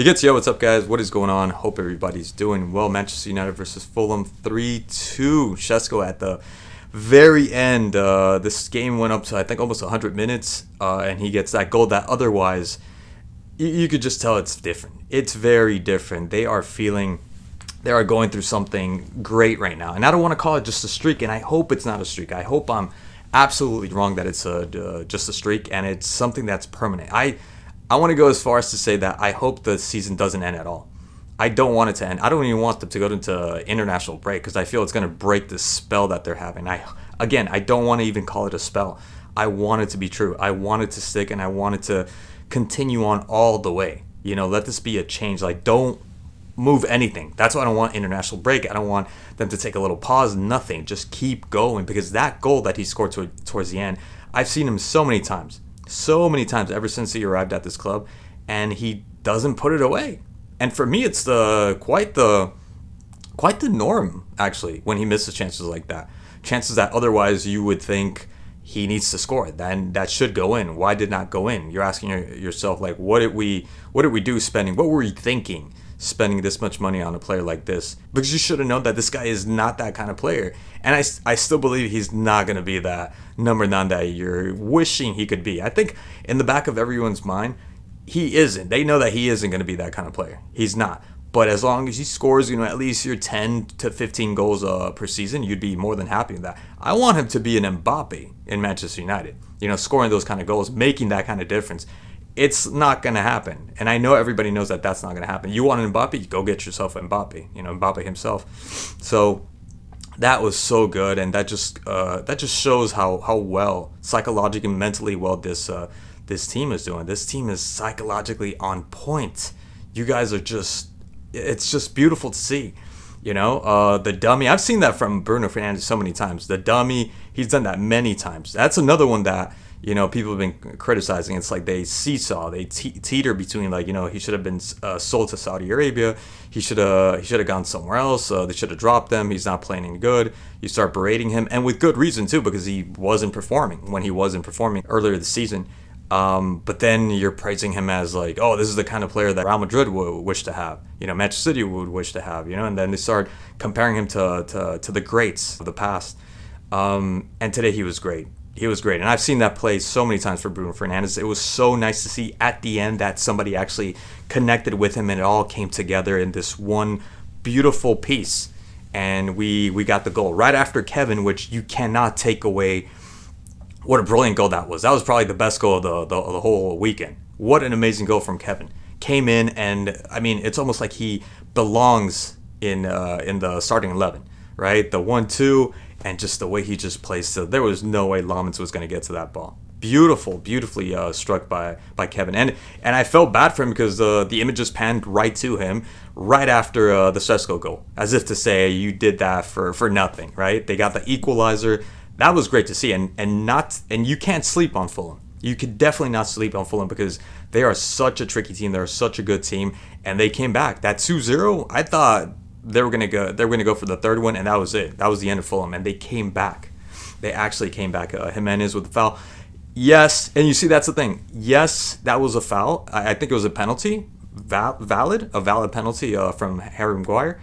He gets, yo, what's up, guys? What is going on? Hope everybody's doing well. Manchester United versus Fulham 3-2. Shesko at the very end. This game went up to, I think, almost 100 minutes, and he gets that goal that otherwise, you could just tell it's different. It's very different. They are going through something great right now. And I don't want to call it just a streak, and I hope it's not a streak. I hope I'm absolutely wrong that it's just a streak, and it's something that's permanent. I want to go as far as to say that I hope the season doesn't end at all. I don't want it to end. I don't even want them to go into international break because I feel it's going to break the spell that they're having. I don't want to even call it a spell. I want it to be true. I want it to stick, and I want it to continue on all the way. Let this be a change. Don't move anything. That's why I don't want international break. I don't want them to take a little pause. Nothing. Just keep going, because that goal that he scored towards the end, I've seen him so many times ever since he arrived at this club, and he doesn't put it away. And for me, it's quite the norm, actually, when he misses chances like that. Chances that otherwise you would think he needs to score, then that should go in. Why did not go in? You're asking yourself, what did we do spending? What were we thinking spending this much money on a player like this? Because you should have known that this guy is not that kind of player. And I still believe he's not going to be that number 9 that you're wishing he could be. I think in the back of everyone's mind, he isn't. They know that he isn't going to be that kind of player. He's not. But as long as he scores, at least your 10 to 15 goals per season, you'd be more than happy with that. I want him to be an Mbappe in Manchester United. Scoring those kind of goals, making that kind of difference. It's not going to happen. And I know everybody knows that that's not going to happen. You want an Mbappe? Go get yourself an Mbappe. Mbappe himself. So that was so good, and that just shows how well, psychologically and mentally well, this team is doing. This team is psychologically on point. You guys are it's just beautiful to see. The dummy, I've seen that from Bruno Fernandes so many times. The dummy, he's done that many times. That's another one that people have been criticizing. It's like they seesaw, they teeter between, he should have been sold to Saudi Arabia. He should have gone somewhere else. They should have dropped him. He's not playing any good. You start berating him, and with good reason too, because he wasn't performing when he wasn't performing earlier this season. But then you're praising him as this is the kind of player that Real Madrid would wish to have. Manchester City would wish to have. And then they start comparing him to the greats of the past. And today he was great. He was great. And I've seen that play so many times for Bruno Fernandes. It was so nice to see at the end that somebody actually connected with him, and it all came together in this one beautiful piece. And we got the goal right after Kevin, which you cannot take away. What a brilliant goal that was. That was probably the best goal of the whole weekend. What an amazing goal from Kevin. Came in, and it's almost like he belongs in the starting 11, right? The 1-2, and just the way he just plays. So there was no way Lammens was going to get to that ball. Beautifully struck by Kevin. And I felt bad for him because the image just panned right to him right after the Shesko goal, as if to say, you did that for nothing, right? They got the equalizer. That was great to see, and you can't sleep on Fulham. You could definitely not sleep on Fulham because they are such a tricky team. They're such a good team, and they came back. That 2-0, I thought they were gonna go for the third one, and that was it. That was the end of Fulham, and they came back. They actually came back. Jimenez with the foul. Yes, and you see that's the thing. Yes, that was a foul. I think it was a penalty, valid penalty from Harry Maguire,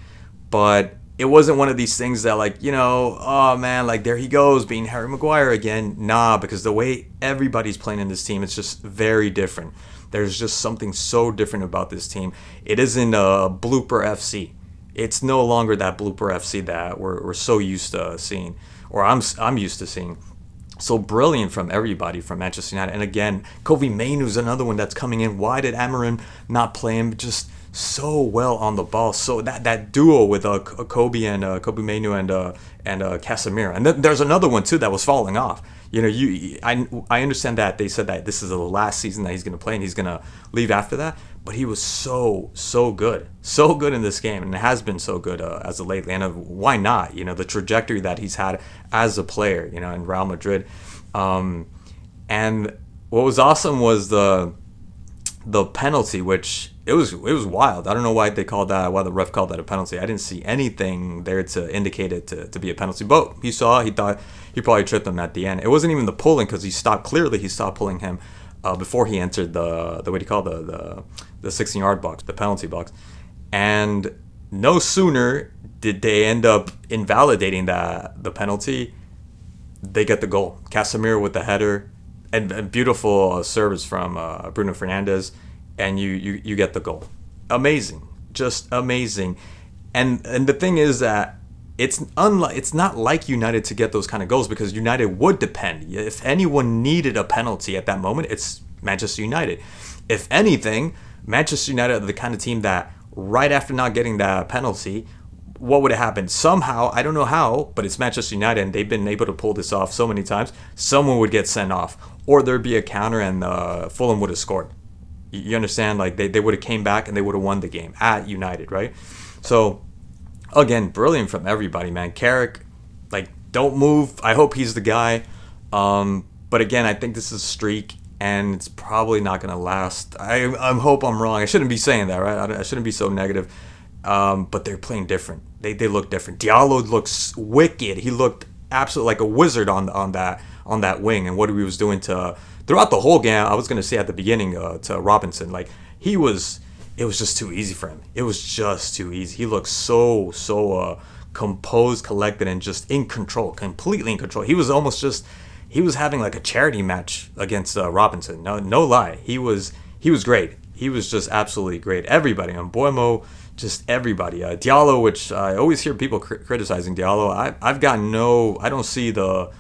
but it wasn't one of these things that oh man, there he goes being Harry Maguire again. Nah, because the way everybody's playing in this team, it's just very different. There's just something so different about this team. It isn't a blooper FC. It's no longer that blooper FC that we're so used to seeing, or I'm used to seeing. So brilliant from everybody from Manchester United. And again, Kobe Mainoo's another one that's coming in. Why did Amorim not play him? Just so well on the ball. So that duo with Kobe Mainoo and Casemiro. And then there's another one too that was falling off. I understand that they said that this is the last season that he's going to play and he's going to leave after that. But he was so good in this game, and it has been so good as of lately. And why not? The trajectory that he's had as a player, in Real Madrid. And what was awesome was the penalty, which it was wild. I don't know why the ref called that a penalty. I didn't see anything there to indicate it to be a penalty. But he thought he probably tripped him at the end. It wasn't even the pulling, because he stopped pulling him before he entered the what do you call the 16-yard box, the penalty box. And no sooner did they end up invalidating the penalty, they get the goal. Casemiro with the header and beautiful service from Bruno Fernandes, and you get the goal. Amazing, just amazing. And the thing is that it's not like United to get those kind of goals, because United would depend. If anyone needed a penalty at that moment, it's Manchester United. If anything, Manchester United are the kind of team that right after not getting that penalty, what would have happened? Somehow, I don't know how, but it's Manchester United, and they've been able to pull this off so many times. Someone would get sent off, or there'd be a counter, and Fulham would have scored. You understand? Like they would have came back and they would have won the game at United, right? So again, brilliant from everybody, man. Carrick, like, don't move. I hope he's the guy. But again, I think this is a streak, and it's probably not going to last. I hope I'm wrong. I shouldn't be saying that, right? I shouldn't be so negative. But they're playing different. They look different. Diallo looks wicked. He looked absolutely like a wizard on that wing, and what he was doing throughout the whole game. I was going to say at the beginning to Robinson, like it was just too easy for him. It was just too easy. He looked so composed, collected, and just in control, completely in control. He was having like a charity match against Robinson. No lie. He was great. He was just absolutely great. Everybody on Boemo, just everybody. Diallo, which I always hear people criticizing Diallo. I don't see the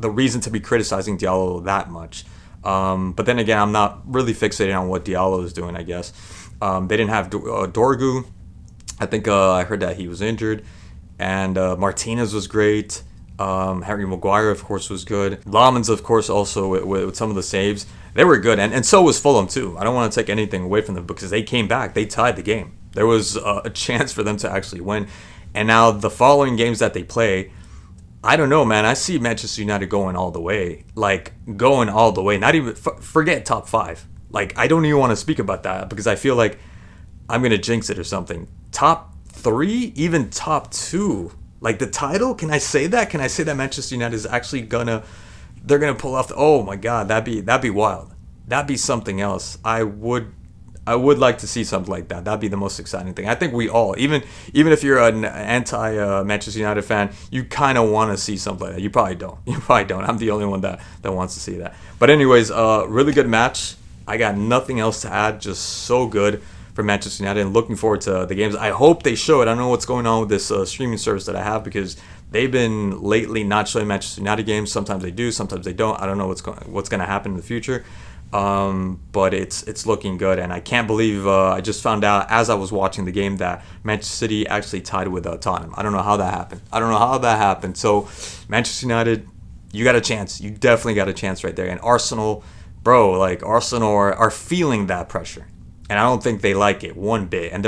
reason to be criticizing Diallo that much. But then again, I'm not really fixated on what Diallo is doing, I guess. They didn't have Dorgu. I think I heard that he was injured. And Martinez was great. Harry Maguire, of course, was good. Lamans, of course, also with some of the saves. They were good. And so was Fulham, too. I don't want to take anything away from them, because they came back. They tied the game. There was a chance for them to actually win. And now the following games that they play, I don't know, man. I see Manchester United going all the way. Like, going all the way. Not even, forget top 5. Like, I don't even want to speak about that, because I feel like I'm going to jinx it or something. Top 3? Even top 2? Like, the title? Can I say that? Can I say that Manchester United is actually they're gonna pull off oh my god, that'd be wild. That'd be something else. I would like to see something like that. That'd be the most exciting thing. I think we all, even if you're an anti Manchester United fan, you kind of want to see something like that. You probably don't. I'm the only one that wants to see that. But anyways, really good match. I got nothing else to add. Just so good for Manchester United, and looking forward to the games. I hope they show it. I don't know what's going on with this streaming service that I have, because they've been lately not showing Manchester United games. Sometimes they do, sometimes they don't. I don't know what's going to happen in the future. But it's looking good, and I can't believe I just found out as I was watching the game that Manchester City actually tied with Tottenham. I don't know how that happened. So Manchester United, you got a chance. You definitely got a chance right there. And Arsenal, bro, like Arsenal are feeling that pressure. And I don't think they like it one bit. And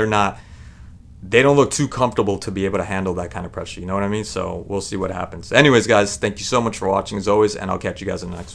they don't look too comfortable to be able to handle that kind of pressure. You know what I mean? So we'll see what happens. Anyways, guys, thank you so much for watching as always, and I'll catch you guys in the next one.